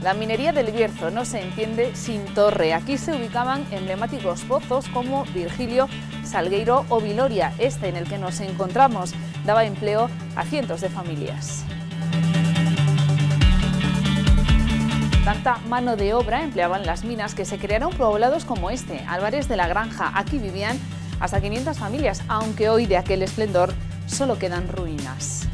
La minería del Bierzo no se entiende sin Torre. Aquí se ubicaban emblemáticos pozos como Virgilio, Salgueiro o Viloria. Este en el que nos encontramos daba empleo a cientos de familias. Tanta mano de obra empleaban las minas que se crearon poblados como este, Álvarez de la Granja. Aquí vivían hasta 500 familias, aunque hoy de aquel esplendor solo quedan ruinas.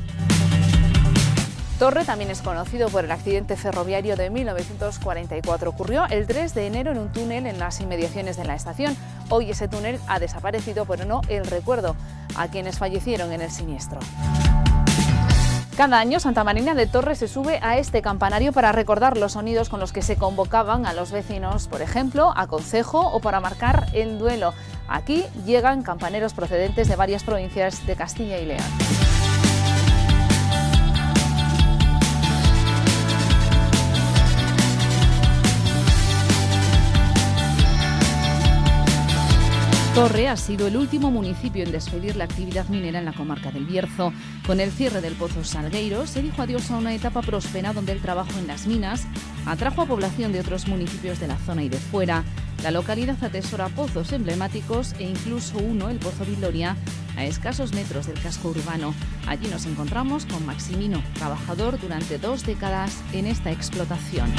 Torre también es conocido por el accidente ferroviario de 1944. Ocurrió el 3 de enero en un túnel en las inmediaciones de la estación. Hoy ese túnel ha desaparecido, pero no el recuerdo a quienes fallecieron en el siniestro. Cada año Santa Marina de Torre se sube a este campanario para recordar los sonidos con los que se convocaban a los vecinos, por ejemplo, a concejo o para marcar el duelo. Aquí llegan campaneros procedentes de varias provincias de Castilla y León. Torre ha sido el último municipio en despedir la actividad minera en la comarca del Bierzo. Con el cierre del pozo Salgueiro se dijo adiós a una etapa próspera donde el trabajo en las minas atrajo a población de otros municipios de la zona y de fuera. La localidad atesora pozos emblemáticos e incluso uno, el Pozo Viloria, a escasos metros del casco urbano. Allí nos encontramos con Maximino, trabajador durante 2 décadas en esta explotación.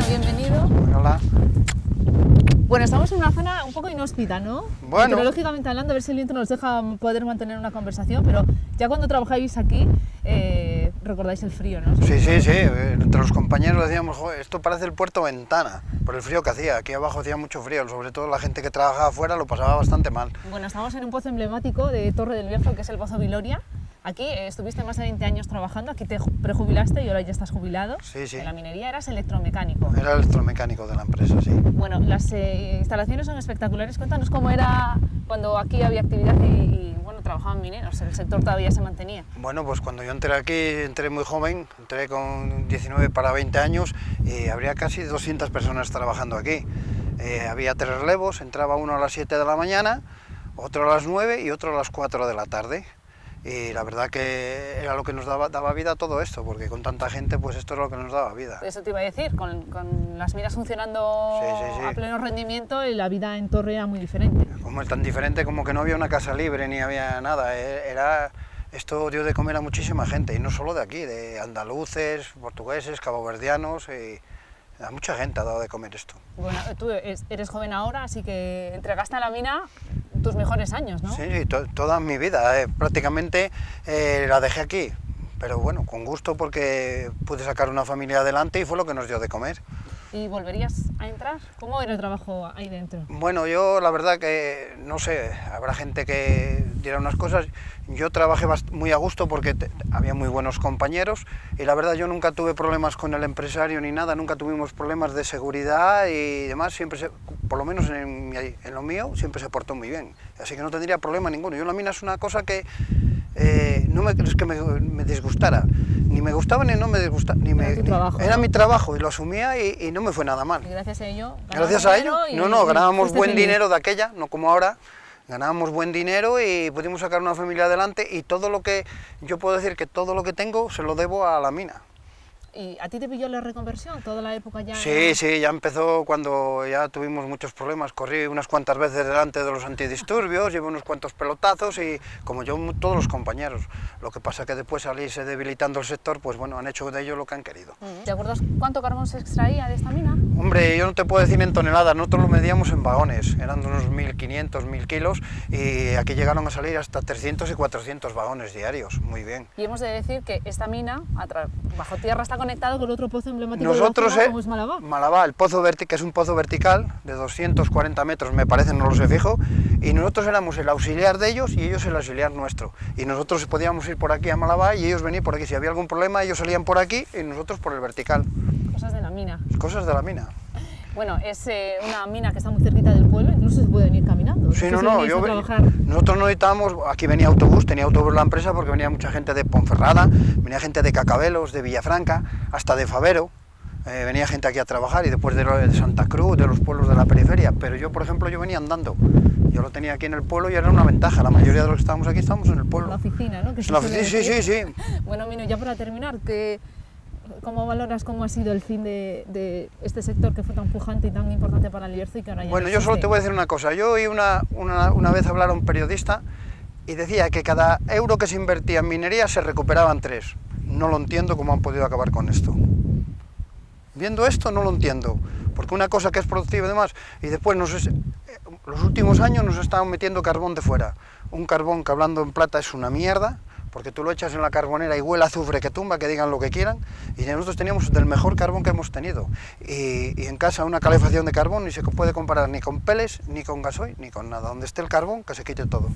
Bienvenido. Hola. Bueno, estamos en una zona un poco inhóspita, ¿no? Bueno. Meteorológicamente hablando, a ver si el viento nos deja poder mantener una conversación, pero ya cuando trabajáis aquí, recordáis el frío, ¿no? Sí. Entre los compañeros decíamos, joder, esto parece el puerto Ventana, por el frío que hacía. Aquí abajo hacía mucho frío, sobre todo la gente que trabajaba afuera lo pasaba bastante mal. Bueno, estamos en un pozo emblemático de Torre del Bierzo, que es el Pozo Viloria. Aquí estuviste más de 20 años trabajando, aquí te prejubilaste y ahora ya estás jubilado. Sí. En la minería eras electromecánico. Era electromecánico de la empresa, sí. Bueno, las instalaciones son espectaculares. Cuéntanos cómo era cuando aquí había actividad y bueno, trabajaban mineros, el sector todavía se mantenía. Bueno, pues cuando yo entré aquí, entré muy joven, entré con 19 para 20 años y habría casi 200 personas trabajando aquí. Había 3 relevos, entraba uno a las 7 de la mañana, otro a las 9 y otro a las 4 de la tarde. Y la verdad que era lo que nos daba vida a todo esto, porque con tanta gente, pues esto es lo que nos daba vida. Eso te iba a decir, con las minas funcionando Sí. a pleno rendimiento, la vida en Torre era muy diferente. Como es tan diferente como que no había una casa libre ni había nada, esto dio de comer a muchísima gente, y no solo de aquí, de andaluces, portugueses, caboverdianos, y a mucha gente ha dado de comer esto. Bueno, tú eres joven ahora, así que entregaste a la mina tus mejores años, ¿no? Sí, toda mi vida, prácticamente la dejé aquí, pero bueno, con gusto porque pude sacar una familia adelante y fue lo que nos dio de comer. ¿Y volverías a entrar? ¿Cómo era el trabajo ahí dentro? Bueno, yo la verdad que, no sé, habrá gente que dirá unas cosas. Yo trabajé muy a gusto porque había muy buenos compañeros y la verdad yo nunca tuve problemas con el empresario ni nada, nunca tuvimos problemas de seguridad y demás, siempre por lo menos en lo mío, siempre se portó muy bien. Así que no tendría problema ninguno. Yo la mina es una cosa que no es que me disgustara, ni me gustaba ni no me disgustaba. Era mi trabajo y lo asumía y no me fue nada mal. Y gracias a ello. Ganábamos buen dinero de aquella, no como ahora. Ganábamos buen dinero y pudimos sacar una familia adelante y todo lo que, yo puedo decir que todo lo que tengo se lo debo a la mina. ¿Y a ti te pilló la reconversión toda la época ya? Sí, ya empezó cuando ya tuvimos muchos problemas. Corrí unas cuantas veces delante de los antidisturbios, llevé unos cuantos pelotazos y como yo, todos los compañeros. Lo que pasa que después al irse debilitando el sector, pues bueno, han hecho de ello lo que han querido. ¿Te acuerdas cuánto carbón se extraía de esta mina? Hombre, yo no te puedo decir en toneladas, nosotros lo medíamos en vagones, eran de unos 1.500, 1.000 kilos y aquí llegaron a salir hasta 300 y 400 vagones diarios, muy bien. Y hemos de decir que esta mina, bajo tierra, está conectado con otro pozo emblemático Nosotros, de la zona, como es Malabá. Malabá, el pozo que es un pozo vertical de 240 metros, me parece, no lo sé fijo, y nosotros éramos el auxiliar de ellos y ellos el auxiliar nuestro. Y nosotros podíamos ir por aquí a Malabá y ellos venir por aquí. Si había algún problema, ellos salían por aquí y nosotros por el vertical. Cosas de la mina. Cosas de la mina. Bueno, es una mina que está muy cerquita del pueblo, incluso se puede venir caminando. Sí, nosotros no necesitábamos, aquí tenía autobús la empresa porque venía mucha gente de Ponferrada, venía gente de Cacabelos, de Villafranca, hasta de Favero, venía gente aquí a trabajar y después de Santa Cruz, de los pueblos de la periferia, pero yo, por ejemplo, yo venía andando. Yo lo tenía aquí en el pueblo y era una ventaja. La mayoría de los que estábamos aquí estamos en el pueblo. La oficina, ¿no? Que En la oficina, sí. Bueno, Mino, ya para terminar, ¿cómo valoras cómo ha sido el fin de este sector que fue tan pujante y tan importante para el Bierzo y que ahora ya Bueno, no yo solo existe? te voy a decir una cosa. Yo oí una vez hablar a un periodista y decía que cada euro que se invertía en minería se recuperaban 3. No lo entiendo cómo han podido acabar con esto. Viendo esto no lo entiendo, porque una cosa que es productiva y demás, y después los últimos años nos estaban metiendo carbón de fuera. Un carbón que hablando en plata es una mierda, porque tú lo echas en la carbonera y huele a azufre que tumba, que digan lo que quieran, y nosotros teníamos del mejor carbón que hemos tenido. Y en casa una calefacción de carbón ni se puede comparar ni con peles, ni con gasoil, ni con nada. Donde esté el carbón, que se quite todo.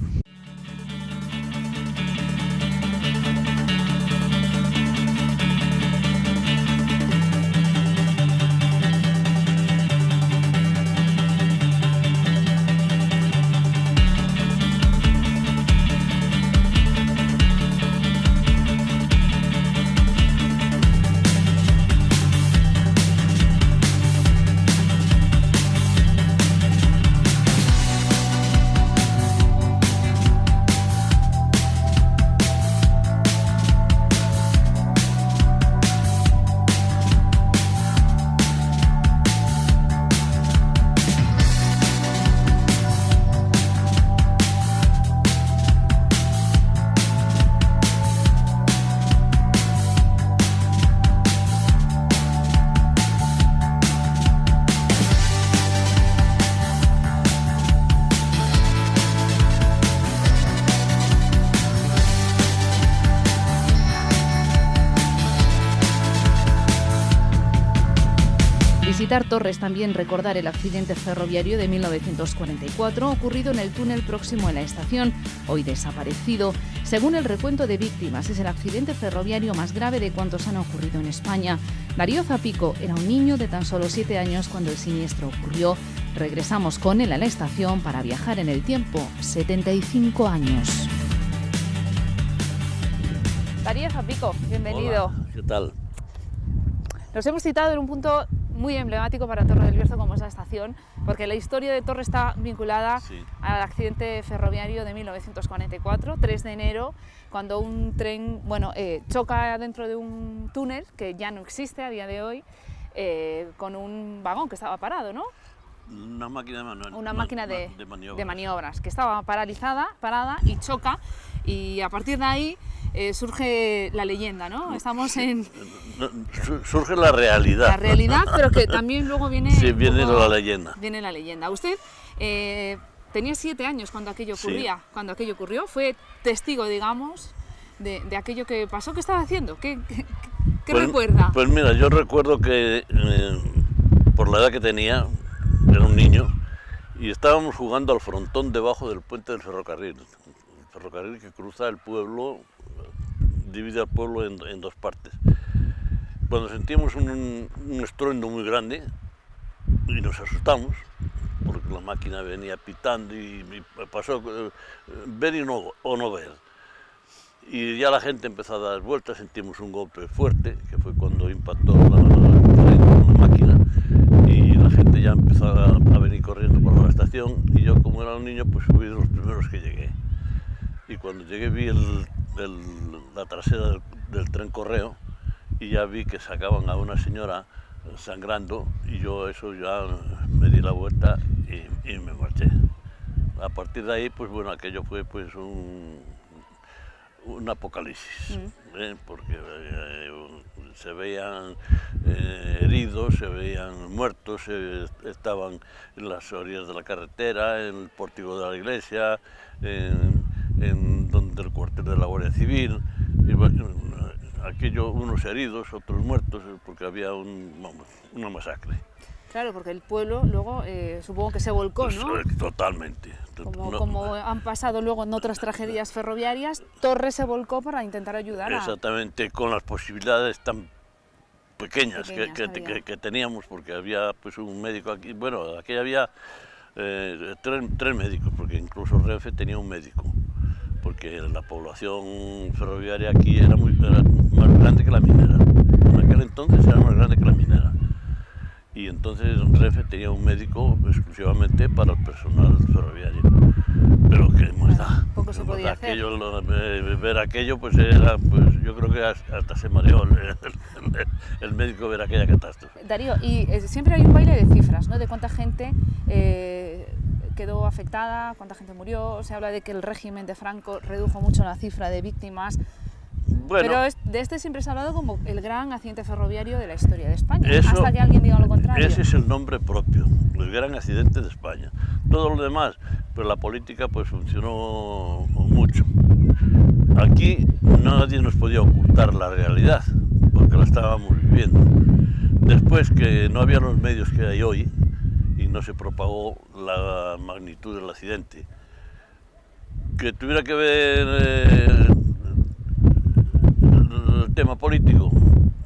Visitar Torres, también recordar el accidente ferroviario de 1944 ocurrido en el túnel próximo a la estación, hoy desaparecido. Según el recuento de víctimas, es el accidente ferroviario más grave de cuantos han ocurrido en España. Darío Zapico era un niño de tan solo 7 años cuando el siniestro ocurrió. Regresamos con él a la estación para viajar en el tiempo, 75 años. Darío Zapico, bienvenido. Hola, ¿qué tal? Nos hemos citado en un punto muy emblemático para Torre del Bierzo como es la estación, porque la historia de Torre está vinculada al accidente ferroviario de 1944, 3 de enero, cuando un tren choca dentro de un túnel que ya no existe a día de hoy, con un vagón que estaba parado, ¿no? Una máquina de maniobras. maniobras que estaba parada y choca, y a partir de ahí surge la leyenda, ¿no? Estamos en... Surge la realidad. La realidad, pero que también luego viene... Sí, viene la leyenda. Viene la leyenda. Usted tenía 7 años cuando aquello ocurría, cuando aquello ocurrió, fue testigo, digamos, de aquello que pasó. ¿Qué estaba haciendo? ¿Qué recuerda? Pues mira, yo recuerdo que por la edad que tenía, era un niño, y estábamos jugando al frontón debajo del puente del ferrocarril. El ferrocarril que cruza el pueblo, divide al pueblo en 2 partes. Cuando sentimos un estruendo muy grande y nos asustamos, porque la máquina venía pitando y pasó ver y no ver. Y ya la gente empezó a dar vueltas, sentimos un golpe fuerte, que fue cuando impactó la máquina, y la gente ya empezó a venir corriendo por la estación, y yo, como era un niño, pues fui de los primeros que llegué. Y cuando llegué vi la trasera del tren correo, y ya vi que sacaban a una señora sangrando, y yo eso ya me di la vuelta y me marché. A partir de ahí, pues bueno, aquello fue pues un apocalipsis, porque se veían heridos, se veían muertos, estaban en las orillas de la carretera, en el pórtico de la iglesia, en donde el cuartel de la Guardia Civil, y bueno, aquello, unos heridos, otros muertos, porque había una masacre. Claro, porque el pueblo luego supongo que se volcó, ¿no? Totalmente. Como han pasado luego en otras tragedias ferroviarias, Torres se volcó para intentar ayudar a... Exactamente, con las posibilidades tan pequeñas que teníamos, porque había pues un médico aquí, bueno, aquí había 3 médicos, porque incluso Renfe tenía un médico, porque la población ferroviaria aquí era más grande que la minera. En aquel entonces era más grande que la minera. y entonces Renfe tenía un médico exclusivamente para el personal ferroviario. Pero ¿qué más da? Poco se podía hacer. Aquello, ver aquello, pues era, pues yo creo que hasta se mareó el médico ver aquella catástrofe. Darío, y siempre hay un baile de cifras, ¿no? De cuánta gente quedó afectada, cuánta gente murió. Se habla de que el régimen de Franco redujo mucho la cifra de víctimas. Bueno, pero de este siempre se ha hablado como el gran accidente ferroviario de la historia de España, eso, hasta que alguien diga lo contrario. Ese es el nombre propio, el gran accidente de España. Todo lo demás, pues la política pues funcionó mucho. Aquí nadie nos podía ocultar la realidad, porque la estábamos viviendo. Después que no había los medios que hay hoy y no se propagó la magnitud del accidente, que tuviera que ver el tema político,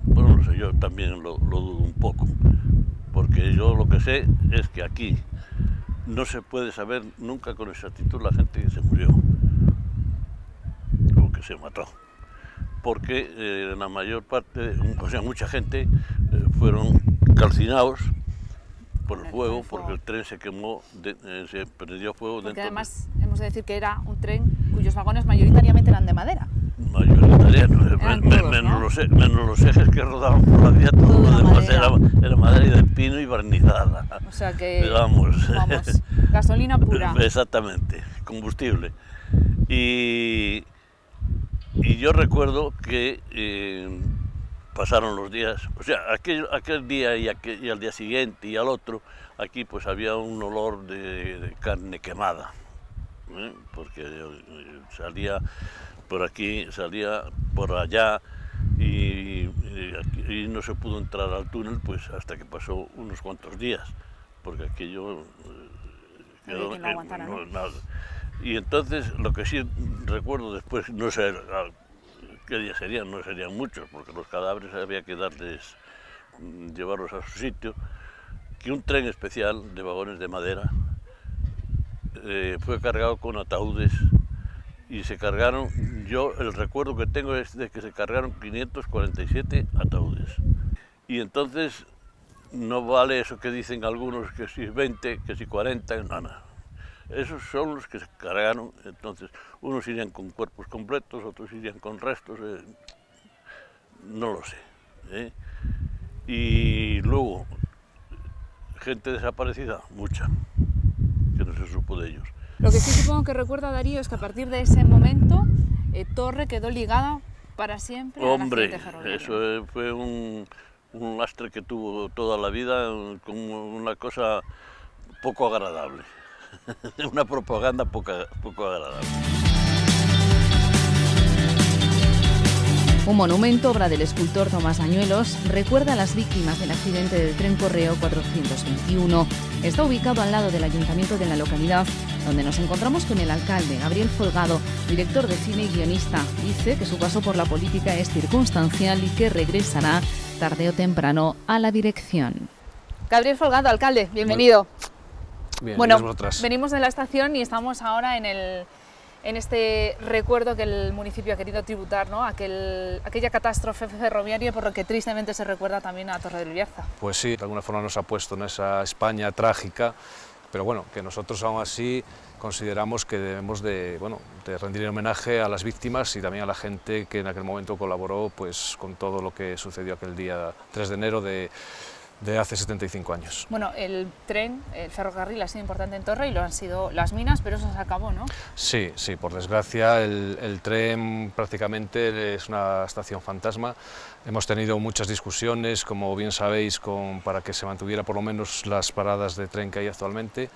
bueno, no sé, yo también lo dudo un poco, porque yo lo que sé es que aquí no se puede saber nunca con exactitud la gente que se murió o que se mató, porque la mayor parte, o sea, mucha gente fueron calcinados por el fuego, porque el tren se quemó, se prendió fuego porque dentro. Además, hemos de decir que era un tren cuyos vagones mayoritariamente eran de madera. Menos los ejes que rodaban por la vía, todo lo demás era madera y de pino y barnizada. O sea que, digamos, gasolina pura. Exactamente, combustible. Y yo recuerdo que pasaron los días, o sea, aquel día y al día siguiente y al otro, aquí pues había un olor de carne quemada, porque salía por aquí, salía por allá y no se pudo entrar al túnel pues hasta que pasó unos cuantos días, porque aquello quedó que no aguantara, ¿no? Nada. Y entonces lo que sí recuerdo después, no sé qué día serían, no serían muchos, porque los cadáveres había que llevarlos a su sitio, que un tren especial de vagones de madera fue cargado con ataúdes y se cargaron, yo el recuerdo que tengo es de que se cargaron 547 ataúdes. Y entonces no vale eso que dicen algunos, que si 20, que si 40, nada. Esos son los que se cargaron, entonces unos irían con cuerpos completos, otros irían con restos, no lo sé. Y luego, gente desaparecida, mucha, que no se supo de ellos. Lo que sí supongo que recuerda Darío es que a partir de ese momento Torre quedó ligada para siempre al accidente ferroviario. Eso fue un lastre que tuvo toda la vida, como una cosa poco agradable, una propaganda poco agradable. Un monumento, obra del escultor Tomás Añuelos, recuerda a las víctimas del accidente del tren Correo 421. Está ubicado al lado del ayuntamiento de la localidad, donde nos encontramos con el alcalde, Gabriel Folgado, director de cine y guionista. Dice que su paso por la política es circunstancial y que regresará tarde o temprano a la dirección. Gabriel Folgado, alcalde, bienvenido. Bien, bueno, vosotras. Venimos de la estación y estamos ahora en este recuerdo que el municipio ha querido tributar, ¿no? Aquella catástrofe ferroviaria por lo que tristemente se recuerda también a Torre del Bierzo. Pues sí, de alguna forma nos ha puesto en esa España trágica, pero bueno, que nosotros aún así consideramos que debemos de rendir homenaje a las víctimas y también a la gente que en aquel momento colaboró pues, con todo lo que sucedió aquel día 3 de enero de hace 75 años. Bueno, el tren, el ferrocarril ha sido importante en Torre y lo han sido las minas, pero eso se acabó, ¿no? Sí, por desgracia el tren prácticamente es una estación fantasma. Hemos tenido muchas discusiones, como bien sabéis, para que se mantuviera por lo menos las paradas de tren que hay actualmente.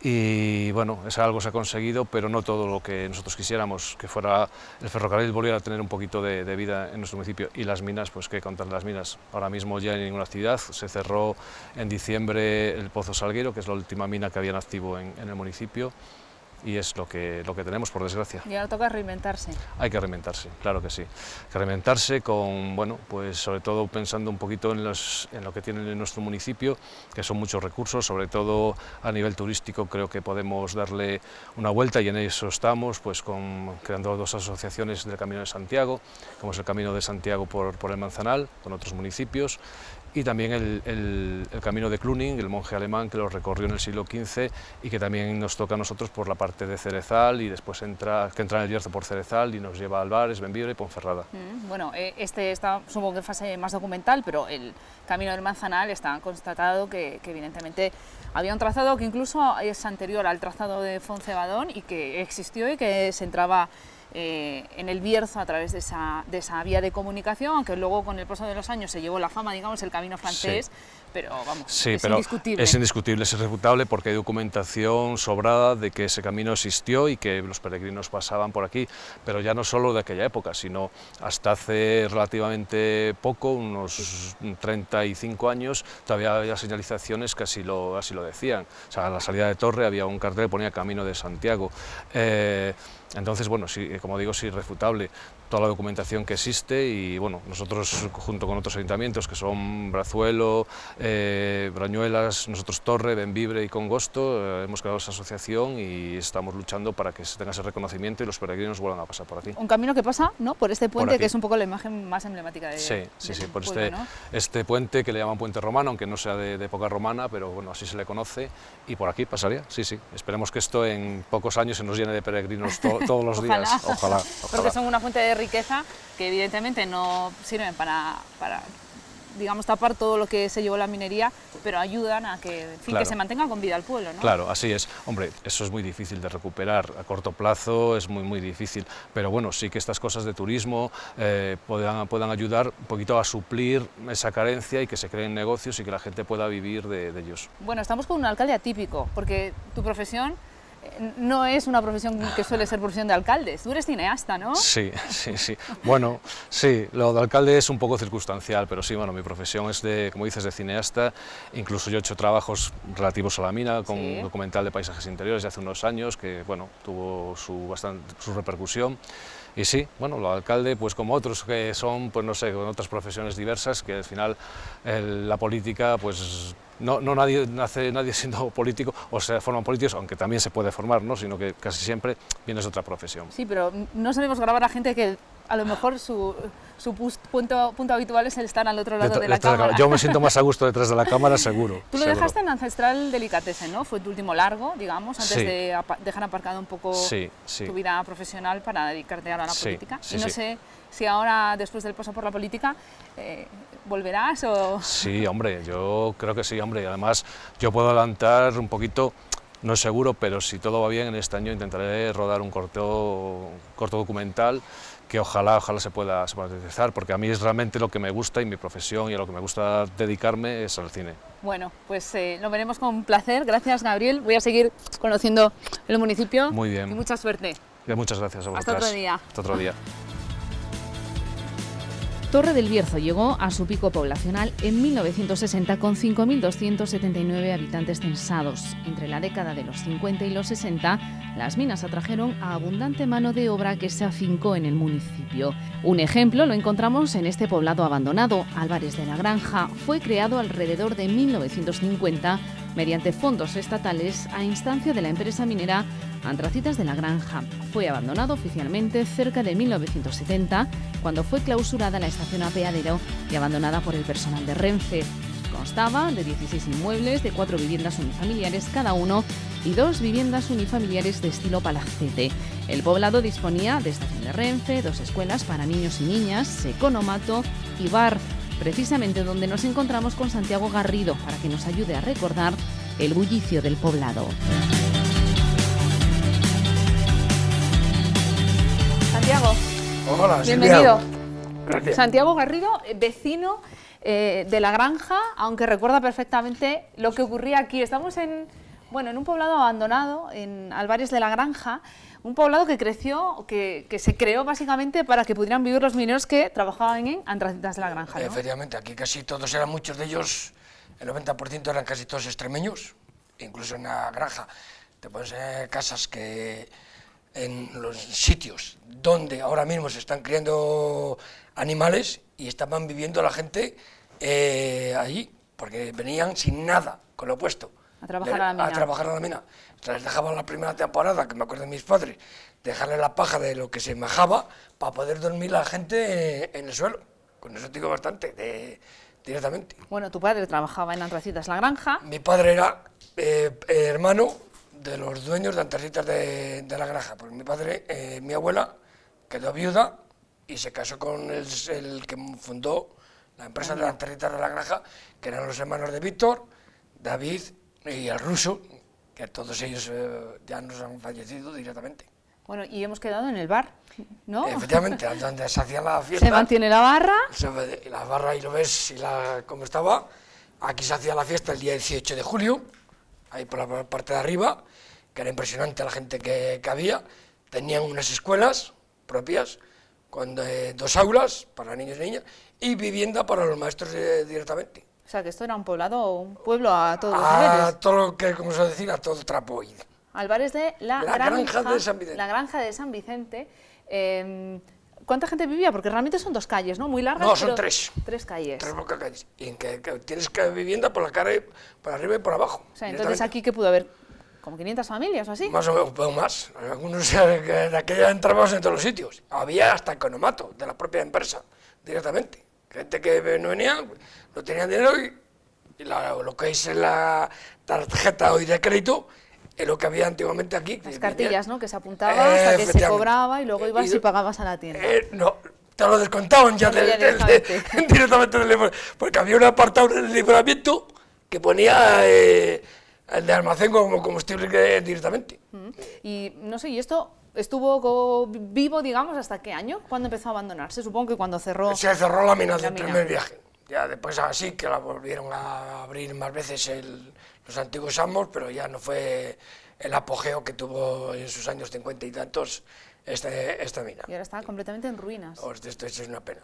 Y bueno, algo se ha conseguido, pero no todo lo que nosotros quisiéramos, que fuera el ferrocarril volviera a tener un poquito de vida en nuestro municipio. Y las minas, pues qué contar de las minas, ahora mismo ya no hay ninguna actividad. Se cerró en diciembre el Pozo Salguero, que es la última mina que había en activo en el municipio, y es lo que tenemos, por desgracia. Y ahora toca reinventarse. Hay que reinventarse, claro que sí. Hay que reinventarse con, pues sobre todo pensando un poquito en lo que tienen en nuestro municipio, que son muchos recursos, sobre todo a nivel turístico creo que podemos darle una vuelta y en eso estamos, pues creando 2 asociaciones del Camino de Santiago, como es el Camino de Santiago por el Manzanal, con otros municipios, y también el camino de Cluning, el monje alemán que lo recorrió en el siglo XV y que también nos toca a nosotros por la parte de Cerezal y después entra en el Bierzo por Cerezal y nos lleva a Albares, Bembibre y Ponferrada. Bueno, este está supongo que en fase más documental, pero el camino del Manzanal está constatado que evidentemente había un trazado que incluso es anterior al trazado de Foncebadón y que existió y que se entraba en el Bierzo a través de esa vía de comunicación, aunque luego con el paso de los años se llevó la fama, digamos, el camino francés, sí. Pero vamos, sí, es pero indiscutible. Es indiscutible, es irrefutable porque hay documentación sobrada de que ese camino existió y que los peregrinos pasaban por aquí, pero ya no solo de aquella época, sino hasta hace relativamente poco, unos 35 años, todavía había señalizaciones que así lo decían. O sea, a la salida de Torre había un cartel que ponía Camino de Santiago. Entonces, bueno, sí, como digo, es irrefutable toda la documentación que existe y bueno, nosotros junto con otros ayuntamientos que son Brazuelo, Brañuelas, nosotros Torre, Bembibre y Congosto, hemos creado esa asociación y estamos luchando para que se tenga ese reconocimiento y los peregrinos vuelvan a pasar por aquí. Un camino que pasa, ¿no?, por este puente, por que es un poco la imagen más emblemática de Sí, por pueblo, ¿no? este puente que le llaman puente romano, aunque no sea de época romana, pero bueno, así se le conoce y por aquí pasaría, sí. Esperemos que esto en pocos años se nos llene de peregrinos todos los días, ojalá. Porque son una fuente de riqueza que evidentemente no sirven para digamos, tapar todo lo que se llevó la minería, pero ayudan a que, en fin, claro, que se mantenga con vida el pueblo, ¿no? Claro, así es. Hombre, eso es muy difícil de recuperar, a corto plazo es muy difícil, pero bueno, sí que estas cosas de turismo puedan ayudar un poquito a suplir esa carencia y que se creen negocios y que la gente pueda vivir de ellos. Bueno, estamos con un alcalde atípico, porque tu profesión no es una profesión que suele ser profesión de alcaldes, tú eres cineasta, ¿no? Sí. Bueno, sí, lo de alcalde es un poco circunstancial, pero sí, bueno, mi profesión es de, como dices, de cineasta, incluso yo he hecho trabajos relativos a la mina, con un documental de paisajes interiores de hace unos años, que, bueno, tuvo su repercusión. Y sí, bueno, lo alcalde, pues como otros que son, pues no sé, con otras profesiones diversas, que al final la política, pues nadie nace siendo político, o se forman políticos, aunque también se puede formar, ¿no?, sino que casi siempre vienes de otra profesión. Sí, pero no solemos grabar a gente que a lo mejor su punto habitual es el estar al otro lado de la cámara. Yo me siento más a gusto detrás de la cámara, seguro. Tú lo dejaste en Ancestral Delicatessen, ¿no? Fue tu último largo, digamos, antes de dejar aparcado un poco tu vida profesional para dedicarte ahora a la política. Y no sé si ahora, después del paso por la política, ¿volverás o...? Sí, hombre, yo creo que sí, hombre. Además, yo puedo adelantar un poquito, no es seguro, pero si todo va bien, en este año intentaré rodar un corto documental que ojalá se pueda realizar, porque a mí es realmente lo que me gusta y mi profesión y a lo que me gusta dedicarme es al cine. Bueno, pues lo veremos con placer. Gracias, Gabriel. Voy a seguir conociendo el municipio. Muy bien. Y mucha suerte. Muchas gracias a vosotras. Hasta otro día. Hasta otro día. Torre del Bierzo llegó a su pico poblacional en 1960 con 5.279 habitantes censados. Entre la década de los 50 y los 60, las minas atrajeron a abundante mano de obra que se afincó en el municipio. Un ejemplo lo encontramos en este poblado abandonado. Álvarez de la Granja fue creado alrededor de 1950 mediante fondos estatales a instancia de la empresa minera Antracitas de la Granja. Fue abandonado oficialmente cerca de 1970, cuando fue clausurada la estación apeadero y abandonada por el personal de Renfe. Constaba de 16 inmuebles, de 4 viviendas unifamiliares cada uno y 2 viviendas unifamiliares de estilo palacete. El poblado disponía de estación de Renfe, 2 escuelas para niños y niñas, economato y bar, precisamente donde nos encontramos con Santiago Garrido para que nos ayude a recordar el bullicio del poblado. Santiago, hola, bienvenido. Gracias. Santiago Garrido, vecino de La Granja, aunque recuerda perfectamente lo que ocurría aquí. Estamos en un poblado abandonado, en Álvarez de la Granja, un poblado que creció, que se creó básicamente para que pudieran vivir los mineros que trabajaban en Antracitas de la Granja, ¿no? Efectivamente, aquí casi todos eran, muchos de ellos, el 90% eran casi todos extremeños, incluso en la granja. Te pones casas que en los sitios donde ahora mismo se están criando animales y estaban viviendo la gente allí, porque venían sin nada, con lo opuesto. A trabajar a la mina. Les dejaban la primera temporada, que me acuerdo de mis padres, dejarle la paja de lo que se majaba para poder dormir la gente en el suelo. Con eso te digo bastante directamente. Bueno, tu padre trabajaba en Antracitas La Granja. Mi padre era hermano de los dueños de Antracitas de La Granja, porque mi padre, mi abuela, quedó viuda y se casó con el que fundó la empresa de Antracitas de La Granja, que eran los hermanos de Víctor, David y el ruso, que todos ellos ya nos han fallecido directamente. Bueno, y hemos quedado en el bar, ¿no? Efectivamente, donde se hacía la fiesta. Se mantiene la barra. La barra, y lo ves cómo estaba. Aquí se hacía la fiesta el día 18 de julio, ahí por la parte de arriba, que era impresionante la gente que había. Tenían unas escuelas propias, con 2 aulas para niños y niñas, y vivienda para los maestros directamente. O sea, que esto era un pueblo a todos los niveles. A todo lo que, como se decir, a todo trapo. Álvarez de la Granja de San Vicente. La Granja de San Vicente. ¿Cuánta gente vivía? Porque realmente son 2 calles, ¿no? Muy largas. No, son 3. 3 calles. 3 calles. Y en que tienes vivienda por la cara, por arriba y por abajo. O sea, entonces aquí, ¿qué pudo haber? ¿Como 500 familias o así? Más o menos, un más. Algunos de aquella entrábamos en todos los sitios. Había hasta economato de la propia empresa, directamente. Gente que no venía, no tenían dinero y lo que es la tarjeta hoy de crédito es lo que había antiguamente aquí. Las cartillas, ¿no? Que se apuntaba hasta que se cobraba y luego ibas y pagabas a la tienda. No, te lo descontaban ya directamente del libramiento, porque había un apartado en el libramiento que ponía el de almacén como combustible directamente. Y no sé, ¿y esto estuvo vivo, digamos, hasta qué año? ¿Cuándo empezó a abandonarse? Supongo que cuando cerró... Se cerró la mina del primer viaje. Ya después así que la volvieron a abrir más veces los antiguos amos, pero ya no fue el apogeo que tuvo en sus años 50 y tantos esta mina. Y ahora está completamente en ruinas. Esto es una pena.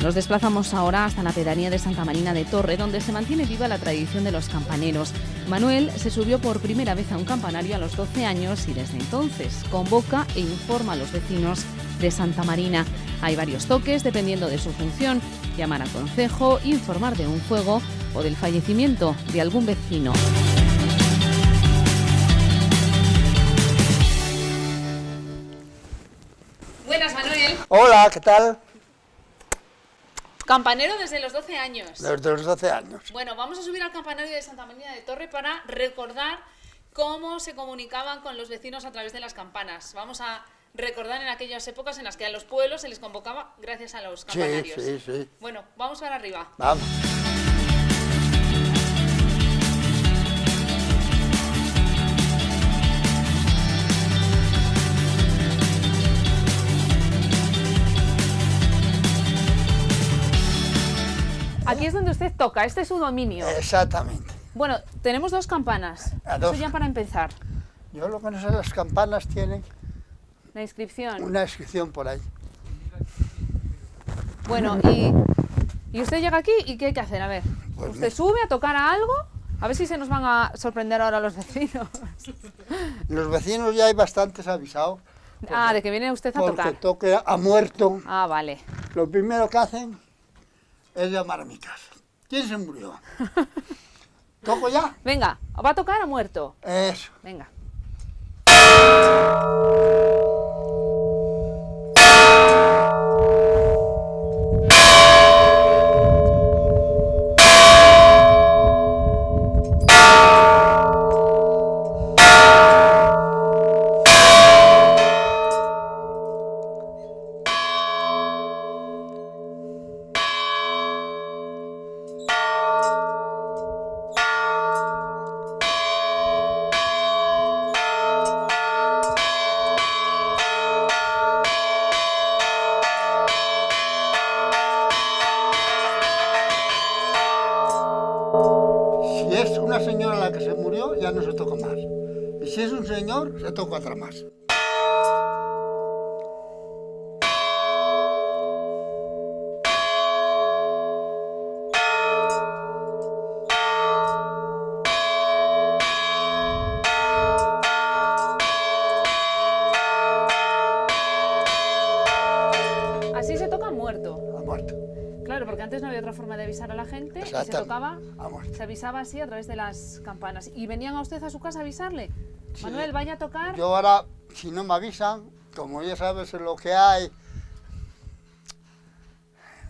Nos desplazamos ahora hasta la pedanía de Santa Marina de Torre, donde se mantiene viva la tradición de los campaneros. Manuel se subió por primera vez a un campanario a los 12 años y desde entonces convoca e informa a los vecinos de Santa Marina. Hay varios toques dependiendo de su función: llamar a concejo, informar de un fuego o del fallecimiento de algún vecino. Buenas, Manuel. Hola, ¿qué tal? Campanero desde los 12 años. Desde los 12 años. Bueno, vamos a subir al campanario de Santa Marina de Torre para recordar cómo se comunicaban con los vecinos a través de las campanas. Vamos a recordar en aquellas épocas en las que a los pueblos se les convocaba gracias a los campanarios. Sí. Bueno, vamos para arriba. Vamos. Aquí es donde usted toca, este es su dominio. Exactamente. Bueno, tenemos 2 campanas. Eso ya para empezar. Yo lo que no sé, las campanas tienen La inscripción. una inscripción por ahí. Bueno, y usted llega aquí y ¿qué hay que hacer? A ver, Pues usted sube a tocar a algo, a ver si se nos van a sorprender ahora los vecinos. Los vecinos ya hay bastantes avisados. De que viene usted a Porque tocar. toque ha muerto. Ah, vale. Lo primero que hacen es llamar a mi casa. ¿Quién se murió? ¿Toco ya? Venga, ¿va a tocar o muerto? Eso. Venga. Si es una señora la que se murió, ya no se toca más. Y si es un señor, se toca otra más. Así se toca muerto. Ha muerto. Claro, porque antes no había otra forma de avisar a la gente y se Exactamente. tocaba, Ha muerto. se avisaba así a través de las campanas. ¿Y venían a usted a su casa a avisarle? Sí. Manuel, vaya a tocar. Yo ahora, si no me avisan, como ya sabes lo que hay,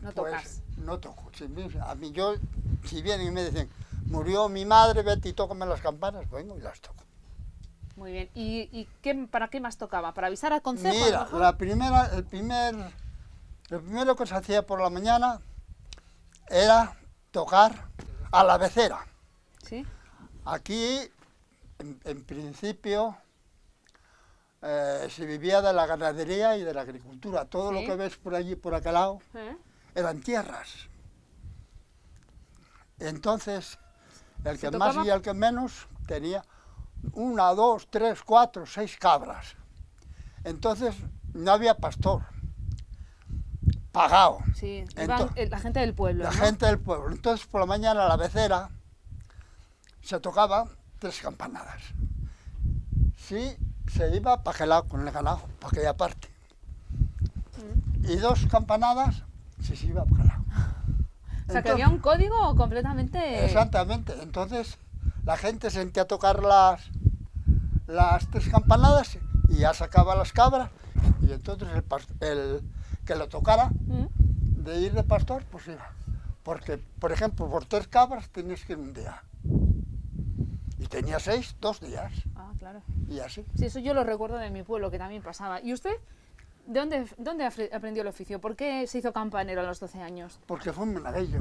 No tocas. Pues no toco. A mí si vienen y me dicen, murió mi madre, vete y tócame las campanas, vengo y las toco. Muy bien. ¿Y para qué más tocaba? ¿Para avisar al concejo? Mira, el primero que se hacía por la mañana era tocar a la becera. ¿Sí? Aquí, en principio, se vivía de la ganadería y de la agricultura. Todo lo ¿Sí? que ves por allí, por aquel lado, eran tierras. Entonces, el que más y el que menos tenía 1, 2, 3, 4, 6 cabras. Entonces, no había pastor. Pagado. Sí, iban la gente del pueblo. La ¿no? gente del pueblo. Entonces, por la mañana, a la becera se tocaba 3 campanadas. Sí, se iba para aquel lado con el ganado, para aquella parte. Y 2 campanadas, sí se iba para aquel lado. O sea, que había un código completamente... Exactamente. Entonces, la gente sentía a tocar las 3 campanadas y ya sacaba las cabras. Y entonces el que lo tocara, de ir de pastor, pues iba. Porque, por ejemplo, por 3 cabras tenías que ir un día. Y tenía 6, 2 días. Ah, claro. Y así. Sí, eso yo lo recuerdo de mi pueblo, que también pasaba. ¿Y usted dónde aprendió el oficio? ¿Por qué se hizo campanero a los 12 años? Porque fue un monaguillo.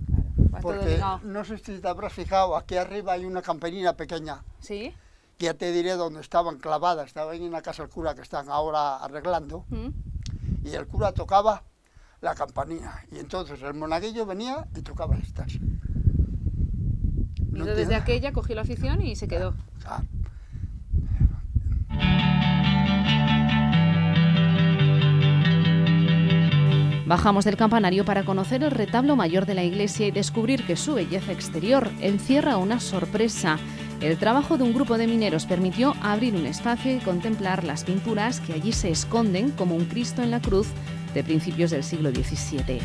Claro, va todo Porque ligado. no sé si te habrás fijado, aquí arriba hay una campanilla pequeña. ¿Sí? Que ya te diré dónde estaban clavadas. Estaban en la casa del cura que están ahora arreglando. Y el cura tocaba la campanilla. Y entonces el monaguillo venía y tocaba estas. Y ¿No desde entiendes? aquella cogió la afición y se quedó. Claro. Bajamos del campanario para conocer el retablo mayor de la iglesia y descubrir que su belleza exterior encierra una sorpresa. El trabajo de un grupo de mineros permitió abrir un espacio y contemplar las pinturas que allí se esconden como un Cristo en la cruz de principios del siglo XVII.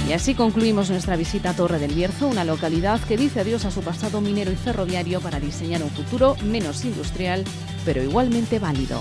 Y así concluimos nuestra visita a Torre del Bierzo, una localidad que dice adiós a su pasado minero y ferroviario para diseñar un futuro menos industrial, pero igualmente válido.